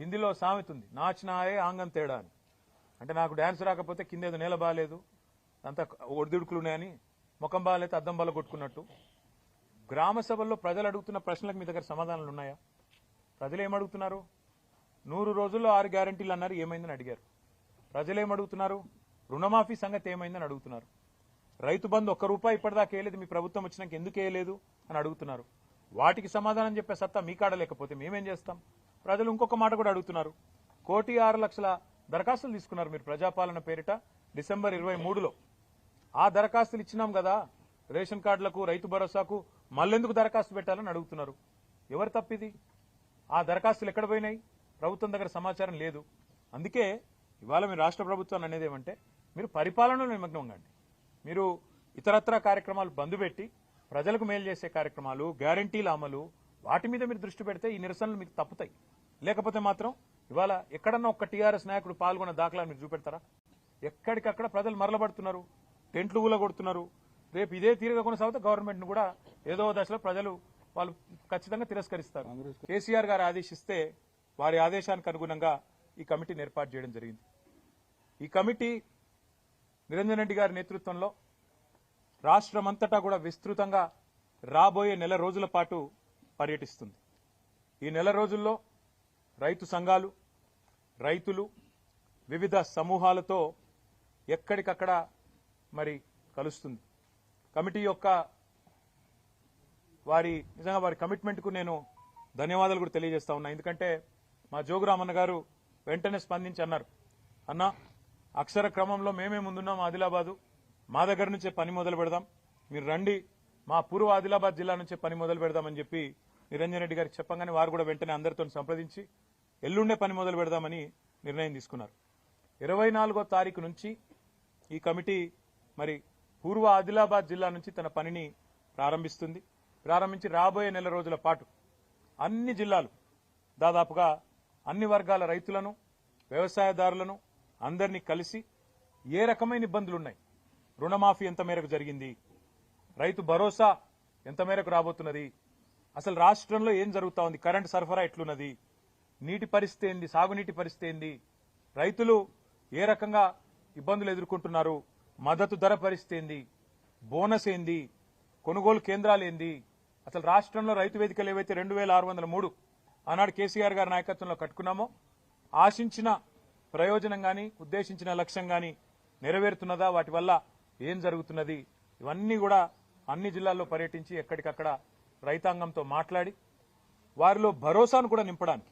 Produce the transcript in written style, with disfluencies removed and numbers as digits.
హిందీలో సామెత ఉంది, నాచినాయే ఆంగం తేడా అని. అంటే నాకు డ్యాన్స్ రాకపోతే కింద ఏదో నేల బాగాలేదు, అంతా ఒడిదుడుకులున్నాయని, ముఖం బాగాలేదు అద్దం బాల కొట్టుకున్నట్టు. గ్రామ సభల్లో ప్రజలు అడుగుతున్న ప్రశ్నలకు మీ దగ్గర సమాధానాలు ఉన్నాయా? ప్రజలు ఏమడుగుతున్నారు? 100 రోజుల్లో 6 గ్యారంటీలు అన్నారు, ఏమైందని అడిగారు. ప్రజలు ఏమడుగుతున్నారు? రుణమాఫీ సంగతి ఏమైందని అడుగుతున్నారు. రైతు బంధు ₹1 ఇప్పటిదాకా వేయలేదు, మీ ప్రభుత్వం వచ్చినాక ఎందుకు వేయలేదు అని అడుగుతున్నారు. వాటికి సమాధానం చెప్పే సత్తా మీ కాడ లేకపోతే మేమేం చేస్తాం? ప్రజలు ఇంకొక మాట కూడా అడుగుతున్నారు. 1,06,00,000 దరఖాస్తులు తీసుకున్నారు మీరు ప్రజాపాలన పేరిట డిసెంబర్ 23లో. ఆ దరఖాస్తులు ఇచ్చినాం కదా, రేషన్ కార్డులకు, రైతు భరోసాకు మళ్ళెందుకు దరఖాస్తు పెట్టాలని అడుగుతున్నారు. ఎవరు తప్పిది? ఆ దరఖాస్తులు ఎక్కడ పోయినాయి? ప్రభుత్వం దగ్గర సమాచారం లేదు. అందుకే ఇవాళ మీరు రాష్ట్ర ప్రభుత్వాన్ని అనేది ఏమంటే, మీరు పరిపాలనలో నిమగ్నం కండి. మీరు ఇతరత్రా కార్యక్రమాలు బంద్ పెట్టి ప్రజలకు మేలు చేసే కార్యక్రమాలు, గ్యారంటీల అమలు, వాటి మీద మీరు దృష్టి పెడితే ఈ నిరసనలు మీకు తప్పుతాయి. లేకపోతే మాత్రం ఇవాళ ఎక్కడన్నా ఒక్క టీఆర్ఎస్ నాయకుడు పాల్గొన్న దాఖలా మీరు చూపెడతారా? ఎక్కడికక్కడ ప్రజలు మరలబడుతున్నారు, టెంట్లు ఊలగొడుతున్నారు. రేపు ఇదే తీరుగా కొనసాగితే గవర్నమెంట్ ను కూడా ఏదో దశలో ప్రజలు వాళ్ళు ఖచ్చితంగా తిరస్కరిస్తారు. కేసీఆర్ గారు ఆదేశిస్తే వారి ఆదేశానికి అనుగుణంగా ఈ కమిటీని ఏర్పాటు చేయడం జరిగింది. ఈ కమిటీ నిరంజన్ రెడ్డి గారి నేతృత్వంలో రాష్ట్రమంతటా కూడా విస్తృతంగా రాబోయే నెల రోజుల పాటు పర్యటిస్తుంది. ఈ నెల రోజుల్లో రైతు సంఘాలు, రైతులు, వివిధ సమూహాలతో ఎక్కడికక్కడ మరి కలుస్తుంది. కమిటీ యొక్క నిజంగా వారి కమిట్మెంట్కు నేను ధన్యవాదాలు కూడా తెలియజేస్తా ఉన్నా. ఎందుకంటే మా జోగురామన్న గారు వెంటనే స్పందించి అన్నారు, అన్న అక్షర క్రమంలో మేమే ముందున్నాం, ఆదిలాబాదు మా దగ్గర నుంచే పని మొదలు పెడదాం, మీరు రండి, మా పూర్వ ఆదిలాబాద్ జిల్లా నుంచే పని మొదలు పెడదామని చెప్పి నిరంజన్ రెడ్డి గారికి చెప్పగానే వారు కూడా వెంటనే అందరితో సంప్రదించి ఎల్లుండే పని మొదలు పెడదామని నిర్ణయం తీసుకున్నారు. 24వ తారీఖు నుంచి ఈ కమిటీ మరి పూర్వ ఆదిలాబాద్ జిల్లా నుంచి తన పనిని ప్రారంభించి రాబోయే నెల రోజుల పాటు అన్ని జిల్లాలు, దాదాపుగా అన్ని వర్గాల రైతులను, వ్యవసాయదారులను అందరినీ కలిసి ఏ రకమైన ఇబ్బందులున్నాయి, రుణమాఫీ ఎంత మేరకు జరిగింది, రైతు భరోసా ఎంత మేరకు రాబోతున్నది, అసలు రాష్ట్రంలో ఏం జరుగుతా ఉంది, కరెంటు సరఫరా ఎట్లున్నది, నీటి పరిస్థితి ఏంది, సాగునీటి పరిస్థితి ఏంది, రైతులు ఏ రకంగా ఇబ్బందులు ఎదుర్కొంటున్నారు, మద్దతు ధర పరిస్థితి ఏంది, బోనస్ ఏంది, కొనుగోలు కేంద్రాలు ఏంది, అసలు రాష్ట్రంలో రైతు వేదికలు ఏవైతే 2,603 ఆనాడు కేసీఆర్ గారి నాయకత్వంలో కట్టుకున్నామో ఆశించిన ప్రయోజనం గాని, ఉద్దేశించిన లక్ష్యం గాని నెరవేరుతున్నదా, వాటి వల్ల ఏం జరుగుతున్నది, ఇవన్నీ కూడా అన్ని జిల్లాల్లో పర్యటించి ఎక్కడికక్కడ రైతాంగంతో మాట్లాడి వారిలో భరోసాను కూడా నింపడానికి